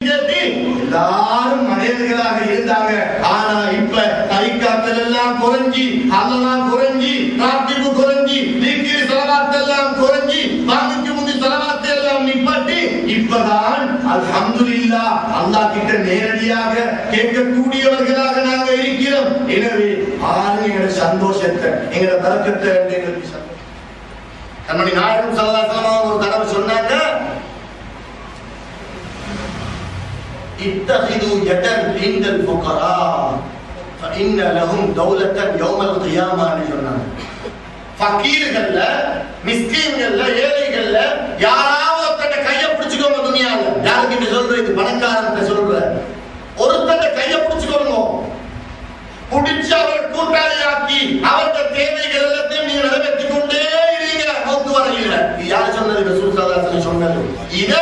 எல்லாரும் மனிதர்களாக இருந்தாங்க. ஆனா இப்ப தரிகாக்கள் எல்லாம் குறைஞ்சி, அதெல்லாம் குறைஞ்சி, ராத்திபு குறைஞ்சி, திக்ர் ஸலவாத் எல்லாம் குறைஞ்சி, வாங்குக்கு முந்தி ஸலவாத் எல்லாம் நிப்பாட்டி இப்பதான் அல்ஹம்துலில்லாஹ் அல்லாஹ் கிட்ட நேரடியாக கேட்கக்கூடியவர்களாக நாங்க இருக்கிறோம். எனவே ஆறு எங்களோட சந்தோஷத்தை, எங்களோட பரக்கத்தை எங்களுக்கு கண்மணி நாயகம் ஸல்லல்லாஹு அலைஹி வஸல்லம் ஒரு தடவை சொன்னாங்க, இத்தஹிது யதன் இன்தல் ஃபுகரா ஃபஇன்ன லஹும் தௌலத்தன் யௌமல் கியாமஹ்னு சொன்னாங்க. ஃபகீர்கள்ல, மிஸ்கீன்கள்ல, ஏழைகள்ல யாராவது ஒருத்தட கையை பிடிச்சுக்கோங்க. துனியால யாருக்கு இப்படி சொல்ற? இது பணக்காரன்ட்ட சொல்ற. ஒருத்தட கையை பிடிச்சுக்கோங்க, பிடிச்சு அவரை கூட்டாளியாக்கி அவருடைய தேவைகள் எல்லாத்தையும் நீங்க நிறைவேற்றி கொண்டே இருங்க மௌத்து வரையில. இது யார் சொன்னது? ரசூல் ஸல்லல்லாஹு அலைஹி வஸல்லம் சொன்னது. இத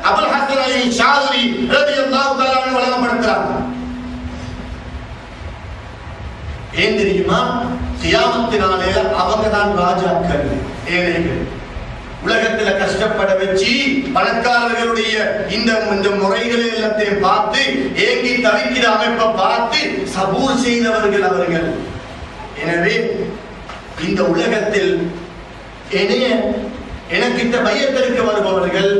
அபுல் ஹஸன் அலி ஷாதுரி ரலியல்லாஹு தஆலா அன்ஹு வழங்கப்படுத்துறாங்க. ஏன் தெரியுமா? கியாமத்தினாலே அவங்க தான் ராஜாக்கள், ஏழைகள். உலகத்துல கஷ்டப்பட வச்சு பணக்காரர்களுடைய இந்த முறைகளை எல்லாத்தையும் பார்த்து ஏங்கி தவிக்கிற அமைப்பை பார்த்து சபூர் செய்தவர்கள் அவர்கள். எனவே இந்த உலகத்தில் எனக்கிட்ட மையத்திற்கு வருபவர்கள்,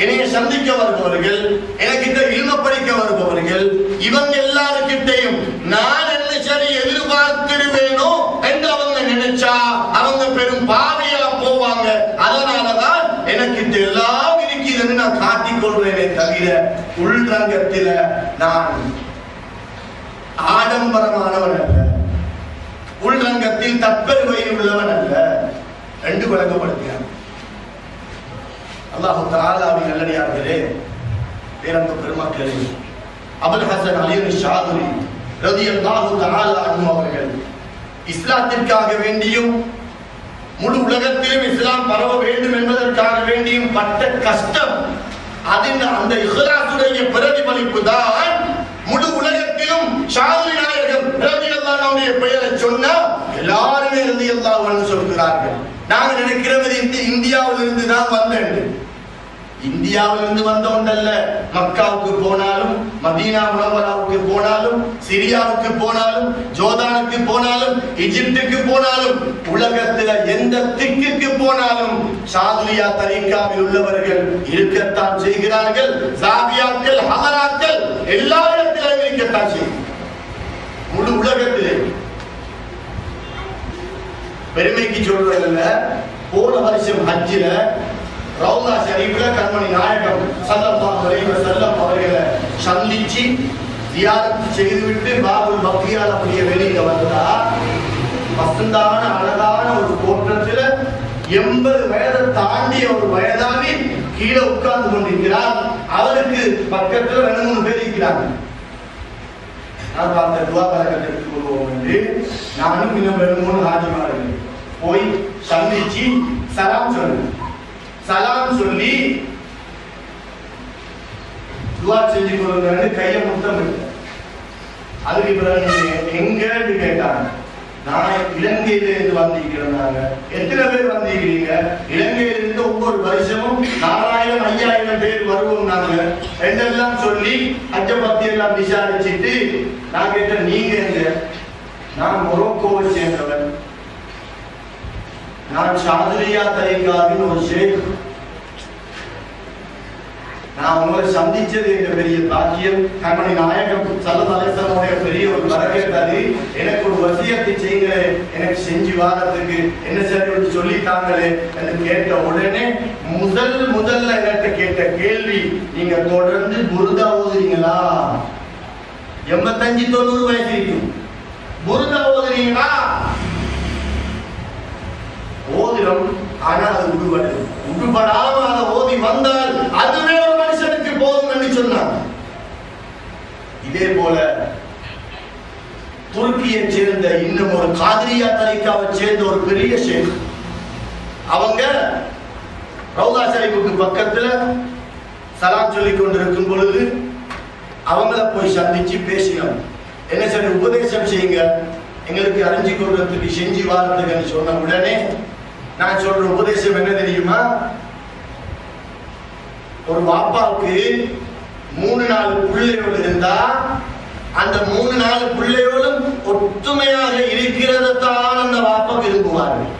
என்னைய சந்திக்க வருபவர்கள், எனக்கிட்ட இல்ம படிக்க வருபவர்கள், இவங்க எல்லாருக்கிட்டையும் நான் என்ன சரி எதிர்பார்த்திருவேனோ என்று அவங்க நினைச்சா அவங்க பெரும் பாவியா போவாங்க. அதனாலதான் எனக்கிட்ட எல்லாம் இருக்கிறது நான் காட்டிக் கொள்வேனே தவிர உள்ரங்கத்தில நான் ஆடம்பரமானவன் அல்ல, உள்ரங்கத்தில் தற்பெருமை உள்ளவன் அல்ல என்று விளங்கப்படுத்தினார். அல்லாஹ் தஆலாவின் நல்லடியார்களே, பேரன்பு பெருமக்களே, அபுல் ஹஸன் அலி ஷாதுரி ரலியல்லாஹு தஆலா அன்ஹு அவர்கள் இஸ்லாத்திற்காக வேண்டியும் முழு உலகத்திலும் இஸ்லாம் பரவ வேண்டும் என்பதற்காக வேண்டியும் பட்ட கஷ்டம், அந்த இஹ்லாஸுடைய பிரதிபலிப்பு தான் முழு உலகத்திலும் ஷாதுரி நாயகம் ரலியல்லாஹு அன்ஹுடைய பெயரை சொன்னா எல்லாருமே ரலியல்லாஹு அன்ஹு சொல்கிறார்கள். நாங்க நினைக்கிறது இந்தியாவிலிருந்து தான் வந்தேன். இந்தியாவிலிருந்து வந்த ஒன்றல்ல. மக்காவுக்கு போனாலும், மதீனா முனவராவுக்கு போனாலும், சிரியாவுக்கு போனாலும், ஜோர்டானுக்கு போனாலும், எகிப்துக்கு போனாலும், உலகத்துல எந்த திக்குக்கு போனாலும் ஷாதுலியா தரீகாவில் உள்ளவர்கள் இருக்கத்தான் செய்கிறார்கள். சாபியாக்கள், ஹதராக்கள் எல்லா இடத்திலும் இருக்கத்தான் செய்கிறார்கள். முழு உலகத்திலே பெருமைக்கு சொல்றதில்ல. போன வருஷம் ஹஜ்ஜில ரவுலா ஷரீஃப்ல கண்மணி நாயகம் ஸல்லல்லாஹு அலைஹி வஸல்லம் அவர்களை சந்திச்சு ஜியாரத் செய்துவிட்டு பாபுல் பக்ரியால அப்படியே வெளியில வந்தா வசந்தான அழகான ஒரு தோற்றத்துல 80 வயதை தாண்டிய ஒரு வயதானி கீழே உட்கார்ந்து கொண்டிருக்கிறார். அவருக்கு பக்கத்துல 2-3 பேர் இருக்கிறாங்க. நான் பார்த்த துவா பரக்கத்தை எடுத்துக் கொள்வோம் என்று நானும் இன்னும் 2-3 ஹாஜிமார்கள் போய் சந்திச்சு சலாம் சொன்னேன். சலாம் சொல்லி துவா செஞ்சு கொடுங்க கையை முத்தம் விட்டேன். அதுக்கு பிறகு எங்கன்னு கேட்டாங்க. நான் இலங்கையில இருந்து வந்திருக்கிறேன். எத்தனை பேர் வந்திருக்கிறீங்க? இலங்கையிலிருந்து ஒவ்வொரு வருஷமும் 4000-5000 பேர் வருவோம் நாங்க என்றெல்லாம் சொல்லி அஜ பத்தி எல்லாம் விசாரிச்சுட்டு நான் கேட்டேன், நீங்க எங்க? நான் மொரோக்கோவை சேர்ந்தவன். நான் ஷாதுலியா தரீகாவின் ஒரு ஷேக். நான் உங்களை சந்திச்சது எங்க பெரிய பாக்கியம். கண்மணி நாயகம் ஸல்லல்லாஹு அலைஹி வஸல்லம் பெரிய ஒரு பரக்கத். அது எனக்கு ஒரு வசியத்தை செய்யுங்க, எனக்கு செஞ்சு வாரத்துக்கு என்ன சரி சொல்லித்தாங்களே என்று கேட்ட உடனே முதல்ல என்கிட்ட கேட்ட கேள்வி, நீங்க தொடர்ந்து புர்தா ஓதுறீங்களா? 85-90 வயசு இருக்கும். புர்தா ஓதுறீங்களா? ஓதிரம். ஆனா அது உடுபடாம அதை ஓதி வந்தால் அதுவே ஒரு மனுஷனுக்கு போதும் என்று சொன்னாங்க. இதே போல துருக்கியை சேர்ந்த இன்னும் ஒரு காதிரியா தரீகாவை சேர்ந்த ஒரு பெரிய ஷேக், அவங்க ரவுலா ஷரீஃபுக்கு பக்கத்துல சலாம் சொல்லிக் கொண்டிருக்கும் பொழுது அவங்கள போய் சந்திச்சு பேசினோம். என்ன சரி உபதேசம் செய்யுங்க, எங்களுக்கு அறிஞ்சு கொள்றதுக்கு செஞ்சு வாழ்றதுன்னு சொன்ன உடனே நான் சொல்ற உபதேசம் என்ன தெரியுமா? ஒரு பாப்பாவுக்கு 3-4 பிள்ளையோடு இருந்தா அந்த 3-4 பிள்ளையோடும் ஒற்றுமையாக இருக்கிறதான் அந்த வாப்பா விரும்புவார்கள்.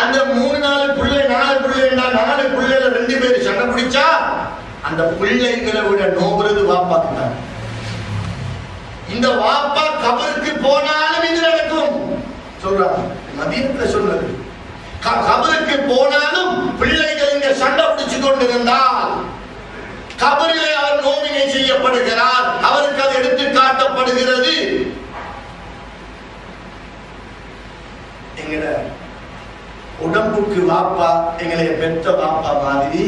அந்த 3-4 பிள்ளை 4 பிள்ளைன்னா 4 பிள்ளைல 2 பேர் சண்டை பிடிச்சா அந்த பிள்ளைகளை விட நோவுறது வாப்பாக்கு தான். இந்த வாப்பா கபருக்கு போனாலும் இது நடக்கும் சொல்றாங்க. மதீனத்துல சொன்னது கபருக்கு போனாலும் பிள்ளைகள் இங்க சண்டை பிடிச்சு கொண்டிருந்தால் கபரிலே அவர் நோவினை செய்யப்படுகிறார். அவருக்கு அது எடுத்து காட்டப்படுகிறது. எங்கட உடம்புக்கு வாப்பா எங்களை பெற்ற வாப்பா மாதிரி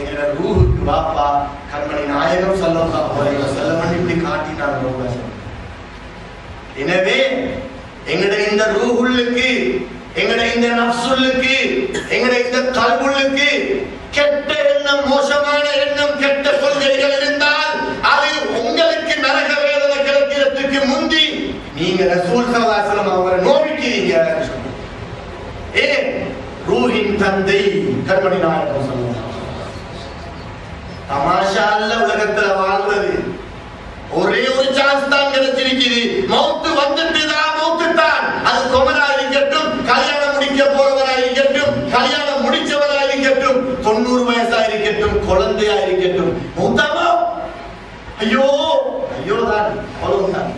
எங்கட ரூஹுக்கு வாப்பா கண்மணி நாயகம் ஸல்லல்லாஹு அலைஹி வஸல்லம் இப்படி காட்டினாங்க. எனவே எங்கட இந்த ரூஹுல்லுக்கு எங்கட இந்த நஃப்சுல்லுக்கு எங்கட இந்த கல்புல்லுக்கு கெட்ட எண்ணம், மோசமான எண்ணம், கெட்ட கொள்கைகள் இருந்தால் அது உங்களுக்கு நரக வேதனை கிடைக்கிறதுக்கு முந்தி நீங்க ரசூல் ஸல்லல்லாஹு அலைஹி வஸல்லம் அவரை நோவிக்கிறீங்க. ரூஹின் தந்தை கண்மணி நாயகம் ஸல்லல்லாஹு அலைஹி வஸல்லம். தமாஷா அல்ல உலகத்துல வாழ்றது. ஒரே ஒரு சான்ஸ் தான் கிடைச்சிருக்குது. மௌத்து வந்துட்டுதான், மௌத்து தான். அது குமரா இருக்கட்டும், கல்யாணம் முடிக்க போறவரா இருக்கட்டும், கல்யாணம் முடிச்சவரா இருக்கட்டும், 90 வயசா இருக்கட்டும், குழந்தையா இருக்கட்டும், மௌத்தாமா ஐயோ ஐயோ தான் அவ்வளவுதான்.